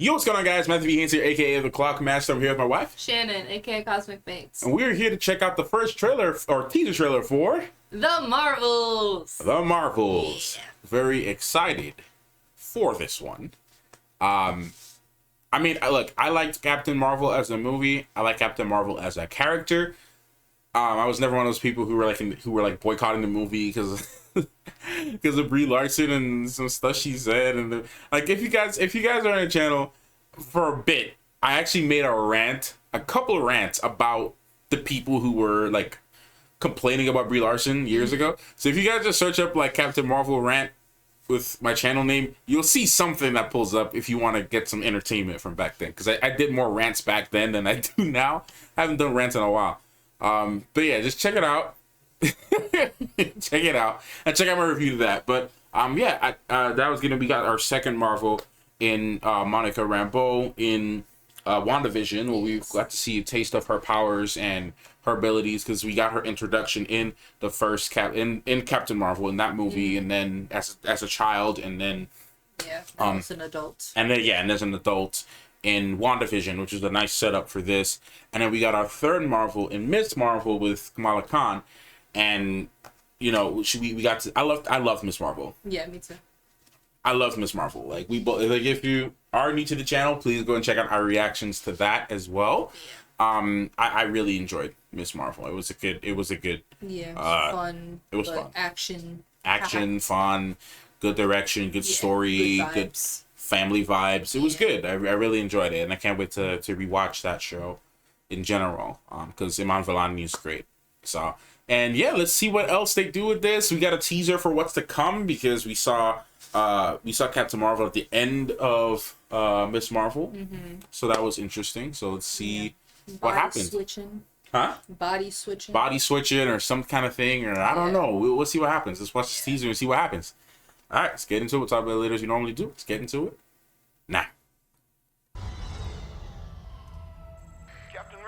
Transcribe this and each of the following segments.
Yo, what's going on, guys? Matthew Haynes here, aka the Clock Master. I'm here with my wife, Shannon, aka Cosmic Banks. and we're here to check out the first trailer or teaser trailer for The Marvels. The Marvels. Yeah. Very excited for this one. I mean, look, I liked Captain Marvel as a movie. I like Captain Marvel as a character. I was never one of those people who were boycotting the movie because because of Brie Larson and some stuff she said. And if you guys are on the channel for a bit, I actually made a couple of rants about the people who were like complaining about Brie Larson years ago. So if you guys just search up like Captain Marvel rant with my channel name, you'll see something that pulls up if you want to get some entertainment from back then. Because I did more rants back then than I do now. I haven't done rants in a while. But yeah, just check it out. Check it out and check out my review of that. But that was we got our second Marvel in Monica Rambeau in WandaVision, where we got to see a taste of her powers and her abilities, because we got her introduction in the first in Captain Marvel in that movie, and then as a child, and then as an adult, and as an adult in WandaVision, which is a nice setup for this. And then we got our third Marvel in Miss Marvel with Kamala Khan, and we got to I loved Miss Marvel. Yeah, me too. I love Miss Marvel. Like, we both, like, if you are new to the channel, please go and check out our reactions to that as well. I really enjoyed Miss Marvel. It was a good fun. It was fun. Action, fun, good direction, good story, good family vibes. It was good. I really enjoyed it, and I can't wait to rewatch that show in general, because Iman Vellani is great. So, and yeah, let's see what else they do with this. We got a teaser for what's to come, because we saw Captain Marvel at the end of Miss Marvel. So that was interesting. So let's see what happens. Body switching or some kind of thing, or I don't know. We'll see what happens. Let's watch this teaser and see what happens. All right, let's get into it. We'll talk about it later as we normally do. Let's get into it now.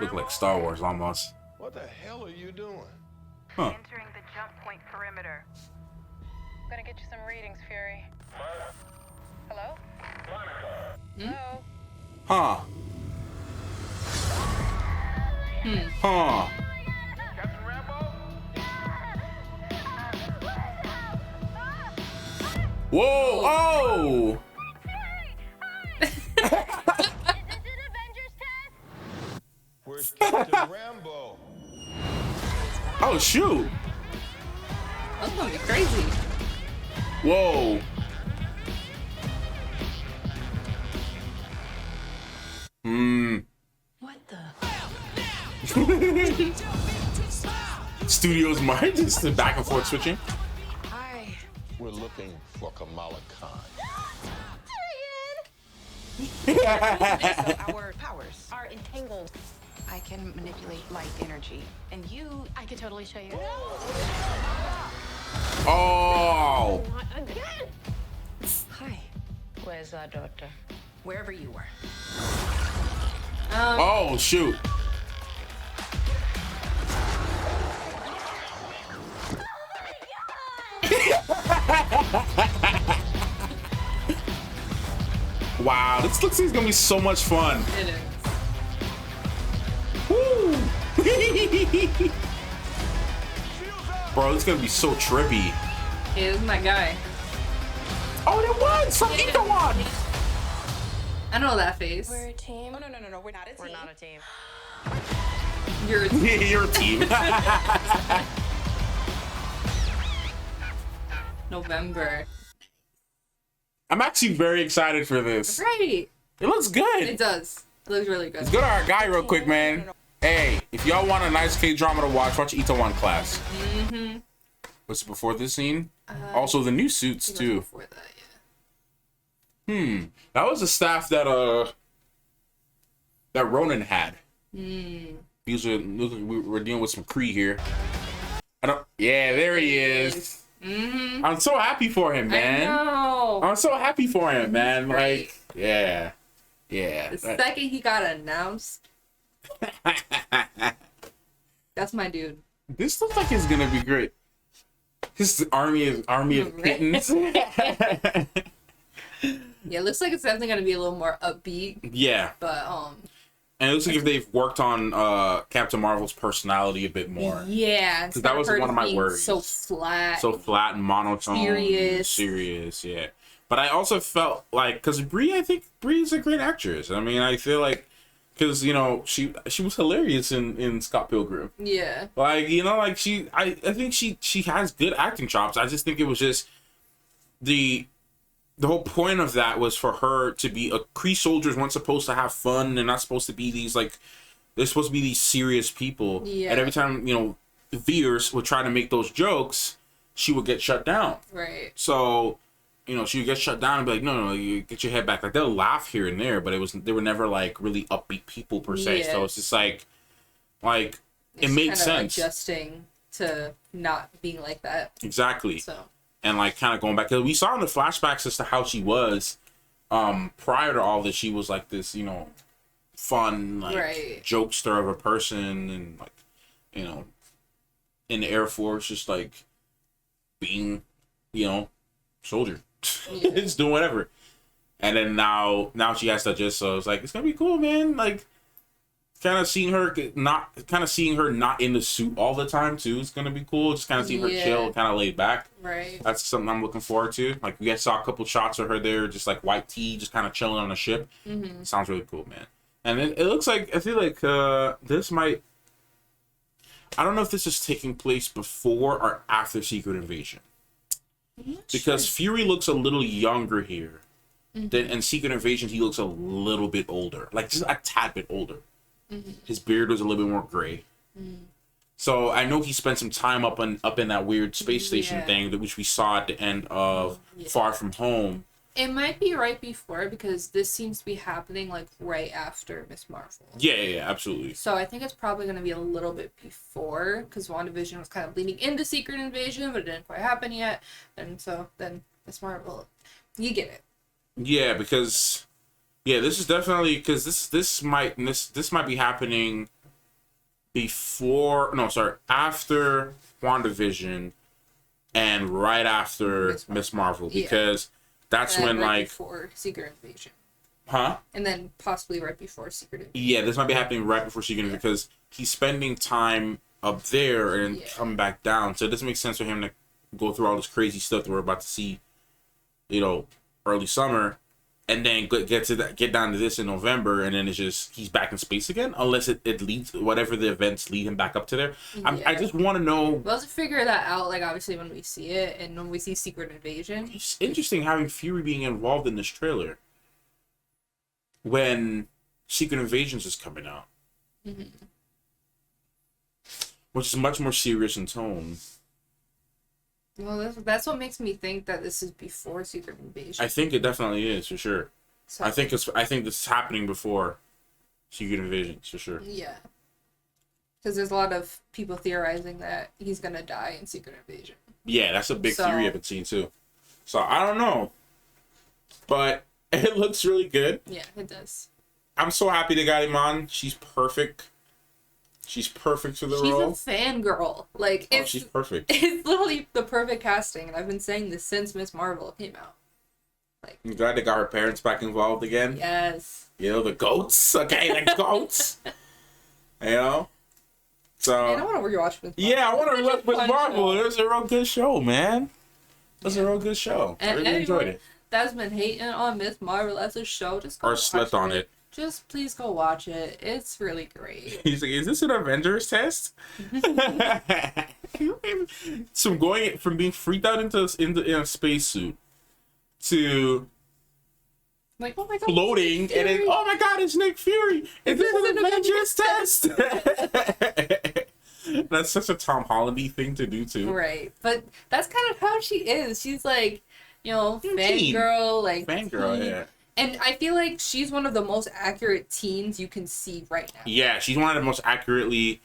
Look like Star Wars almost. What the hell are you doing? Entering the jump point perimeter. I'm gonna get you some readings, Fury. Hello? Hello? Huh. Huh. Captain Rambo? Whoa! Oh! Where's Captain Rambo? Oh shoot! That's gonna be crazy. Whoa! What the? Studio's mind, just the back and forth switching. Hi. We're looking for Kamala Khan. So our powers are entangled. I can manipulate light energy. And I can totally show you. Oh! Again? Hi. Where's our daughter? Wherever you were. Oh shoot! Wow, this looks like it's gonna be so much fun. It is. Woo! Bro, this is gonna be so trippy. Yeah, this is my guy. Oh, there was from Inhumans. I know that face. We're a team. Oh, no. We're not a team. We're not a team. You're a team. You're a team. November. I'm actually very excited for this. Right. It looks good. It does. It looks really good. Let's go to our guy real quick, man. Hey, if y'all want a nice K-drama to watch Itaewon Class. What's before this scene? Also, the new suits, too. Before that, yeah. That was the staff that Ronan had. These are, look, we're dealing with some Kree here. Yeah, there he is. I'm so happy for him, man. I know. I'm so happy for him, man. Right. Like, yeah. The second he got announced, that's my dude. This looks like it's gonna be great. This army of kittens. Yeah, it looks like it's definitely gonna be a little more upbeat. Yeah. But And it looks like if they've worked on Captain Marvel's personality a bit more. Yeah, because that was one of my worries. So flat And monotone, serious. Yeah. But I also felt like, because I think Brie is a great actress. I mean, I feel like, because she was hilarious in Scott Pilgrim. Yeah. Like I think she has good acting chops. I just think it was just the whole point of that was for her to be Kree soldiers weren't supposed to have fun. They're not supposed to be these they're supposed to be these serious people. Yeah. And every time Veers would try to make those jokes, she would get shut down. Right. So she would get shut down and be like, no, you get your head back. Like they'll laugh here and there, but they were never like really upbeat people per se. Yeah. So it's just like it made sense. Adjusting to not being like that. Exactly. So. And kind of going back, because we saw in the flashbacks as to how she was prior to all this. She was like this, fun, right. jokester of a person, and in the Air Force, just being, soldier, Yeah. just doing whatever. And then now she has to adjust. So it's it's gonna be cool, man. Kind of seeing her not in the suit all the time too. It's gonna be cool. Just kind of seeing her chill, kind of laid back. Right. That's something I'm looking forward to. We saw a couple shots of her there, just white tee, just kind of chilling on a ship. Mm-hmm. Sounds really cool, man. And then it looks like, I feel like this might, I don't know if this is taking place before or after Secret Invasion, because Fury looks a little younger here. Then in Secret Invasion he looks a little bit older, just a tad bit older. His beard was a little bit more gray. So I know he spent some time up in that weird space station thing, which we saw at the end of Far From Home. It might be right before, because this seems to be happening right after Miss Marvel. Yeah, absolutely. So I think it's probably going to be a little bit before, because WandaVision was kind of leading into Secret Invasion, but it didn't quite happen yet. And so then Miss Marvel, you get it. Yeah, because this is definitely, because this might be happening after WandaVision and right after Miss Marvel, because that's when before Secret Invasion. Huh? And then possibly right before Secret Invasion. Yeah, this might be happening right before Secret Invasion, because he's spending time up there and coming back down. So it doesn't make sense for him to go through all this crazy stuff that we're about to see, early summer, and then get down to this in November, and then it's just he's back in space again, unless it leads, whatever the events lead him back up to there. I just want to know. We'll have to figure that out, obviously when we see it, and when we see Secret Invasion. It's interesting having Fury being involved in this trailer when Secret Invasions is coming out, which is much more serious in tone. Well, that's what makes me think that this is before Secret Invasion. I think it definitely is, for sure. So, I think this is happening before Secret Invasion, for sure. Yeah. Because there's a lot of people theorizing that he's gonna die in Secret Invasion. Yeah, that's a big theory I've been seeing too. So I don't know, but it looks really good. Yeah, it does. I'm so happy they got him on. She's perfect. She's perfect for the role. She's a fangirl. She's perfect. It's literally the perfect casting, and I've been saying this since Miss Marvel came out. I'm glad they got her parents back involved again. Yes. The goats. Okay, the goats. So. Man, I want to rewatch Miss Marvel. Yeah, I want to look Miss Marvel. It was a real good show, man. It was a real good show. And I really enjoyed it. That's been hating on Miss Marvel as a show. Just go or slept on it. Just please go watch it. It's really great. He's like, is this an Avengers test? So going from being freaked out in a spacesuit to oh my god, floating, and then oh my god, it's Nick Fury. Is this an Avengers test? That's such a Tom Hollandy thing to do too. Right, but that's kind of how she is. She's fangirl, fangirl, yeah. And I feel like she's one of the most accurate teens you can see right now. Yeah, she's one of the most accurately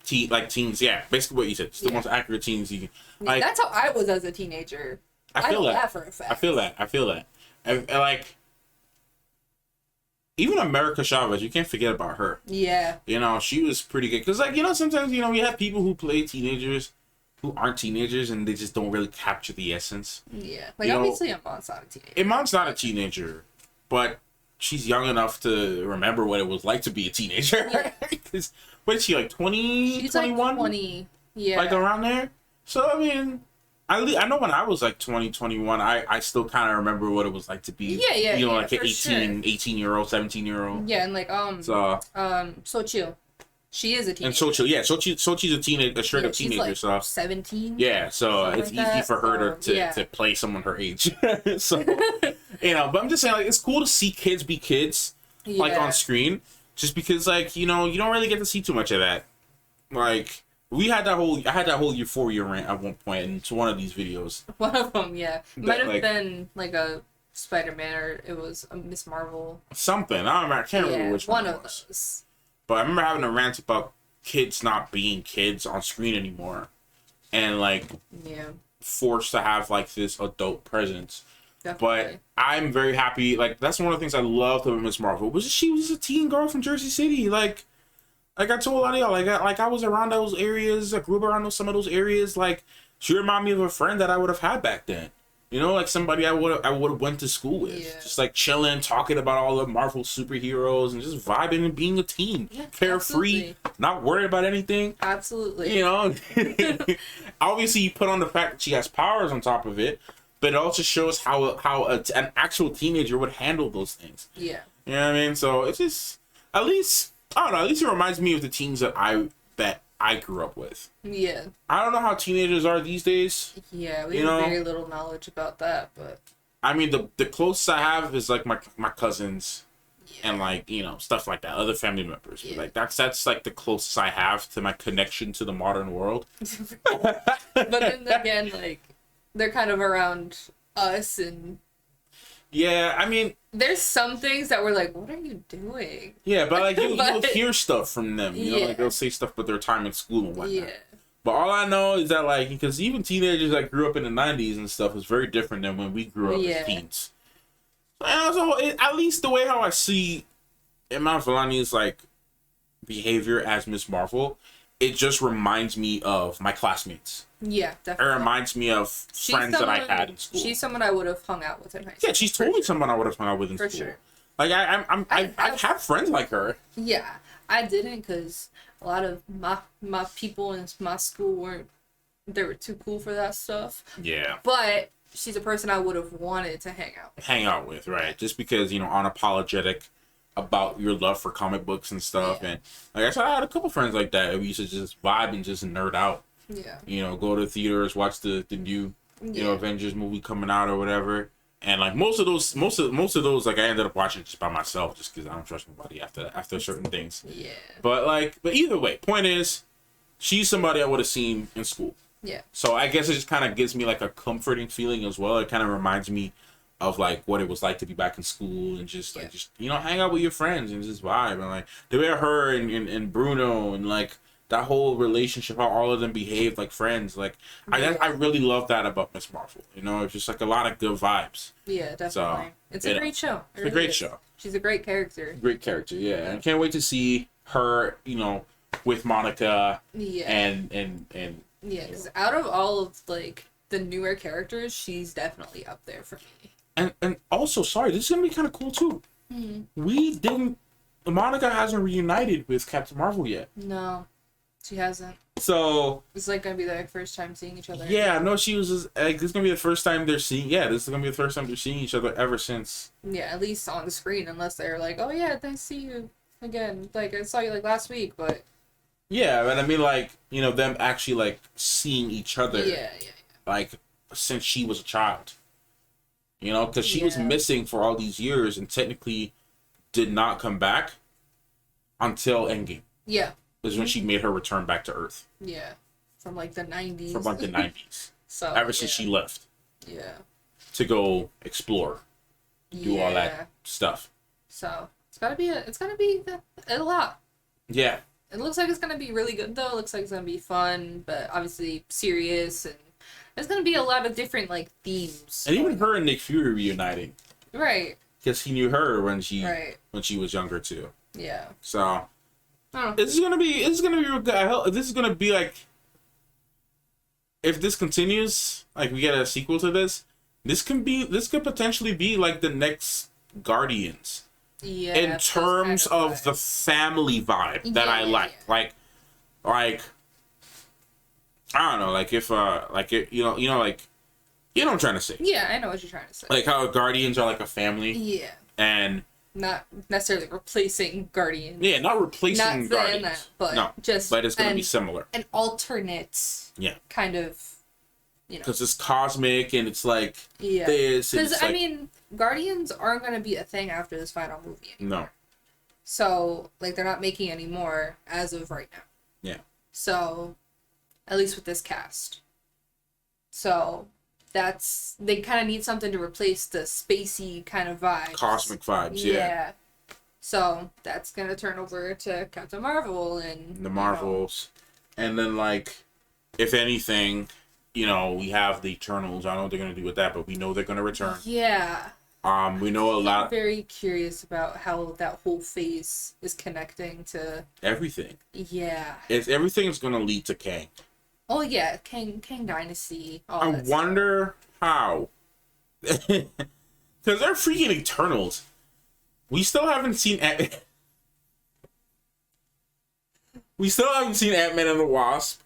teens. Yeah, basically what you said. She's the most accurate teens you can. That's how I was as a teenager. I feel that for a fact. I feel that. And even America Chavez, you can't forget about her. Yeah. She was pretty good. Because sometimes we have people who play teenagers who aren't teenagers and they just don't really capture the essence. Yeah, like You know, obviously Iman's not a teenager. Iman's not a teenager, but she's young enough to remember what it was like to be a teenager. Yeah. What is she, like 20, She's 21? like 20. Yeah. Like around there. So, I mean, I know when I was like 20, 21, I still kind of remember what it was like to be, like an 18-year-old, 17-year-old. Yeah, and like, Sochil. She is a teenager. And Sochi's a teenager, a straight up teenager, like so 17. yeah, so it's like easy that, for her to play someone her age. So but I'm just saying, like, it's cool to see kids be kids, like on screen, just because, like, you don't really get to see too much of that. Like, I had that whole Euphoria rant at one point into one of these videos. One of them, yeah, might have been like a Spider-Man, or it was a Miss Marvel. Something I can't remember which one of those. But I remember having a rant about kids not being kids on screen anymore, and like forced to have like this adult presence. Definitely. But I'm very happy. Like, that's one of the things I loved about Miss Marvel was she was a teen girl from Jersey City. Like I told a lot of y'all, I was around those areas. I grew up around some of those areas. Like, she reminded me of a friend that I would have had back then. You know, like somebody I would have went to school with. Yeah. Just like chilling, talking about all the Marvel superheroes and just vibing and being a teen. Yeah, carefree, not worried about anything. Absolutely. You know? Obviously, you put on the fact that she has powers on top of it, but it also shows how an actual teenager would handle those things. Yeah. You know what I mean? So it's just, at least it reminds me of the teens that I grew up with. Yeah. I don't know how teenagers are these days. Yeah, we have very little knowledge about that, but I mean, the closest I have is like my cousins and like, stuff like that, other family members. Yeah. Like that's like the closest I have to my connection to the modern world. But then again, like, they're kind of around us, and yeah, I mean, there's some things that we're like, what are you doing? Yeah, but like you'll hear stuff from them, you know, like they'll say stuff about their time in school and whatnot. Yeah. But all I know is that, like, because even teenagers that grew up in the 90s and stuff is very different than when we grew up as teens. So at least the way how I see Iman Vellani's like behavior as Miss Marvel, it just reminds me of my classmates. Yeah, definitely. It reminds me of friends that I had in school. She's someone I would have hung out with in high school. Yeah, she's totally someone I would have hung out with in school. For sure. Like, I've had friends like her. Yeah, I didn't, because a lot of my people in my school they were too cool for that stuff. Yeah. But she's a person I would have wanted to hang out with, right? Just because, unapologetic about your love for comic books and stuff. And like I said, I had a couple friends like that. We used to just vibe and just nerd out. Yeah. Go to the theaters, watch the new, Avengers movie coming out or whatever. And like most of those, like I ended up watching just by myself, just because I don't trust nobody after certain things. Yeah. But either way, point is, she's somebody I would have seen in school. Yeah. So I guess it just kind of gives me like a comforting feeling as well. It kind of reminds me of like what it was like to be back in school and just hang out with your friends and just vibe, and like the way her and Bruno and like that whole relationship, how all of them behaved like friends. Like I really love that about Miss Marvel. It's just like a lot of good vibes. Yeah, definitely. So, it's a great show. It's a great show. She's a great character. Great character, yeah. And I can't wait to see her, with Monica. Yeah. And yeah, because out of all of like the newer characters, she's definitely up there for me. And also, sorry, this is gonna be kind of cool too. Mm-hmm. Monica hasn't reunited with Captain Marvel yet. No. She hasn't. So it's like gonna be their first time seeing each other. Yeah, no, she was just, like, this is gonna be the first time they're seeing. Yeah, this is gonna be the first time they're seeing each other ever since. Yeah, at least on the screen, unless they're like, oh yeah, nice to see you again. Like, I saw you like last week, but. Yeah, but I mean, like, them actually like seeing each other. Yeah. Like since she was a child. Because she was missing for all these years and technically did not come back until Endgame. Yeah. Is when she made her return back to Earth. Yeah. From like the 90s. From like the 90s. So ever since she left. Yeah. To go explore. Do all that stuff. So it's gonna be a lot. Yeah. It looks like it's gonna be really good though. It looks like it's gonna be fun, but obviously serious, and there's gonna be a lot of different like themes. And even her and Nick Fury reuniting. Right. Because he knew her when she was younger too. Yeah. So this is gonna be real good. This is gonna be like if this continues, like we get a sequel to this, this could potentially be like the next Guardians. Yeah. In terms of the family vibe that I like. Like I don't know, like if you know like you know what I'm trying to say. Yeah, I know what you're trying to say. Like how Guardians are like a family. Yeah. And not necessarily replacing Guardians. Yeah, not replacing Guardians. That, but no, but it's gonna be similar. An alternate kind of, you know. Because it's cosmic and it's like this. Because I mean, Guardians aren't gonna be a thing after this final movie anymore. No. So like they're not making any more as of right now. Yeah. So, at least with this cast. So they kind of need something to replace the spacey kind of vibes. Cosmic vibes, yeah. So that's gonna turn over to Captain Marvel and the Marvels, and then like, if anything, you know, we have the Eternals. I don't know what they're gonna do with that, but we know they're gonna return. Yeah. We know a lot. I'm very curious about how that whole phase is connecting to everything. Yeah. Everything is gonna lead to Kang. Oh yeah, Kang Dynasty. I wonder how. Because they're freaking Eternals. We still haven't seen Ant-Man and the Wasp.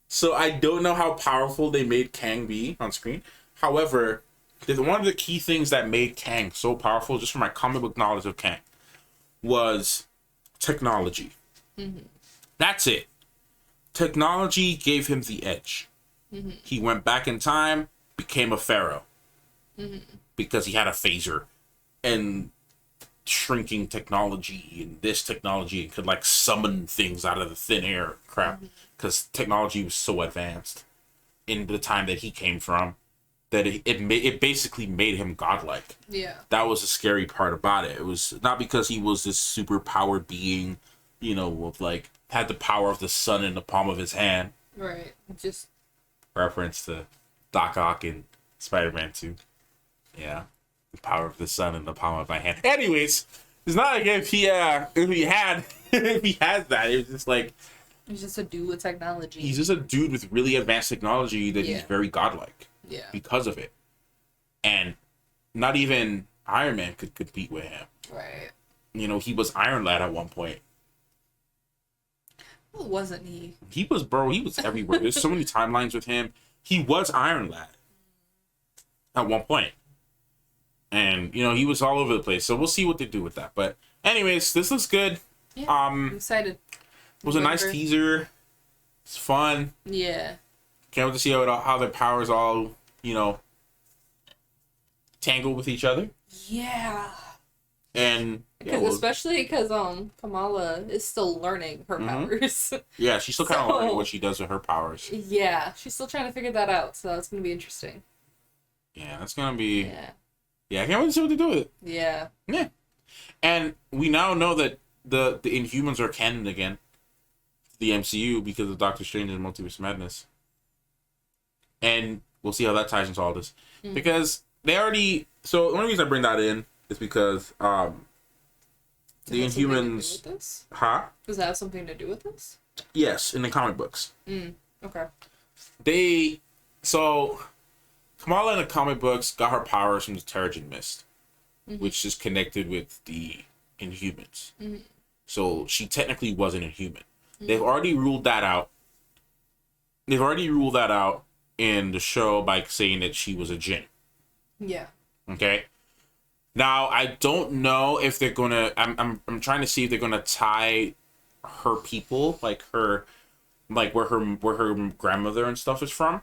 So I don't know how powerful they made Kang be on screen. However, one of the key things that made Kang so powerful, just from my comic book knowledge of Kang, was technology. Mm-hmm. That's it. Technology gave him the edge. Mm-hmm. He went back in time, became a pharaoh. Mm-hmm. Because he had a phaser and shrinking technology and this technology could like summon things out of the thin air crap. Because technology was so advanced in the time that he came from that it basically made him godlike. Yeah. That was the scary part about it. It was not because he was this super powered being, you know, with like had the power of the sun in the palm of his hand. Right. Just reference to Doc Ock in Spider-Man 2. Yeah. The power of the sun in the palm of my hand. Anyways, it's not like if he had that. It was just like he's just a dude with technology. He's just a dude with really advanced technology that he's very godlike. Yeah. Because of it. And not even Iron Man could compete with him. Right. You know, he was Iron Lad at one point. Well, wasn't he? He was everywhere. There's so many timelines with him. He was Iron Lad at one point. And, you know, he was all over the place. So we'll see what they do with that. But anyways, this looks good. Yeah, I'm excited. It was a nice teaser. It's fun. Yeah. Can't wait to see how their powers all, you know, tangle with each other. Yeah. And especially because Kamala is still learning her powers. Yeah, she's still kind of learning what she does with her powers. Yeah, she's still trying to figure that out. So that's gonna be interesting. Yeah, that's gonna be. Yeah, I can't wait to see what they do with it. Yeah. Yeah. And we now know that the Inhumans are canon again. The MCU because of Doctor Strange and Multiverse Madness. And we'll see how that ties into all this. Because they already... So, the only reason I bring that in is because the Inhumans... Huh? Does that have something to do with this? Yes, in the comic books. Okay. So, Kamala in the comic books got her powers from the Terrigen Mist. Which is connected with the Inhumans. So, she technically was an Inhuman. They've already ruled that out. In the show by saying that she was a Jinn. Yeah. Okay. Now I don't know if they're gonna. I'm trying to see if they're gonna tie her people, like where her grandmother and stuff is from,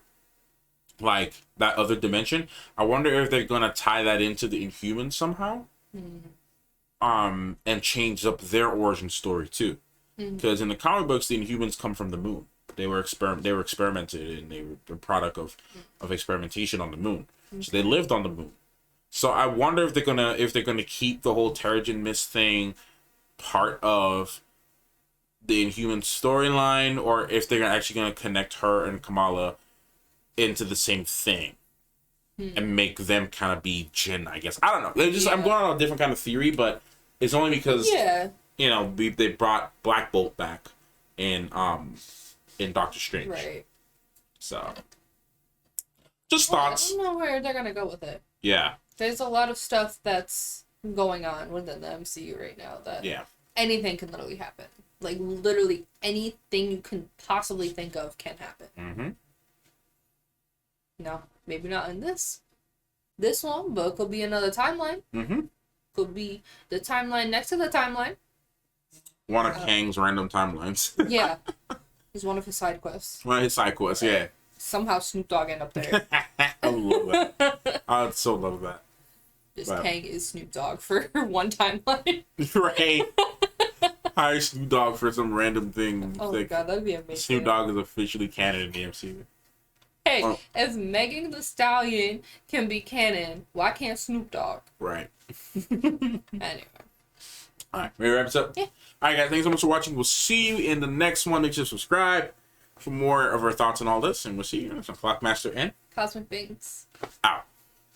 like that other dimension. I wonder if they're gonna tie that into the Inhumans somehow. And change up their origin story too. Because in the comic books, the Inhumans come from the moon. They were experimented and they were the product of experimentation on the moon. So they lived on the moon. So I wonder if they're gonna keep the whole Terrigen Mist thing part of the Inhuman storyline, or if they're actually gonna connect her and Kamala into the same thing and make them kind of be Jinn. I guess I don't know. I'm going on a different kind of theory, but it's only because you know they brought Black Bolt back in Doctor Strange. Right. So Just thoughts. I don't know where they're gonna go with it. Yeah. There's a lot of stuff that's going on within the MCU right now that anything can literally happen. Like, literally anything you can possibly think of can happen. Mm-hmm. No, maybe not in this one, but it could be another timeline. Mm-hmm. Could be the timeline next to the timeline. One of Kang's random timelines. Yeah. It's one of his side quests. One of his side quests, yeah. Somehow Snoop Dogg end up there. I love that. I would so love that. Just Kang is Snoop Dogg for one timeline. Right. Hire Snoop Dogg for some random thing. Oh my god, that'd be amazing. Snoop Dogg is officially canon in the MCU. Hey, if Megan Thee Stallion can be canon, why can't Snoop Dogg? Right. Anyway. Alright, maybe wrap this up? Yeah. Alright guys, thanks so much for watching. We'll see you in the next one. Make sure to subscribe for more of our thoughts on all this. And we'll see you next one. Clockmaster and Cosmic Things. out.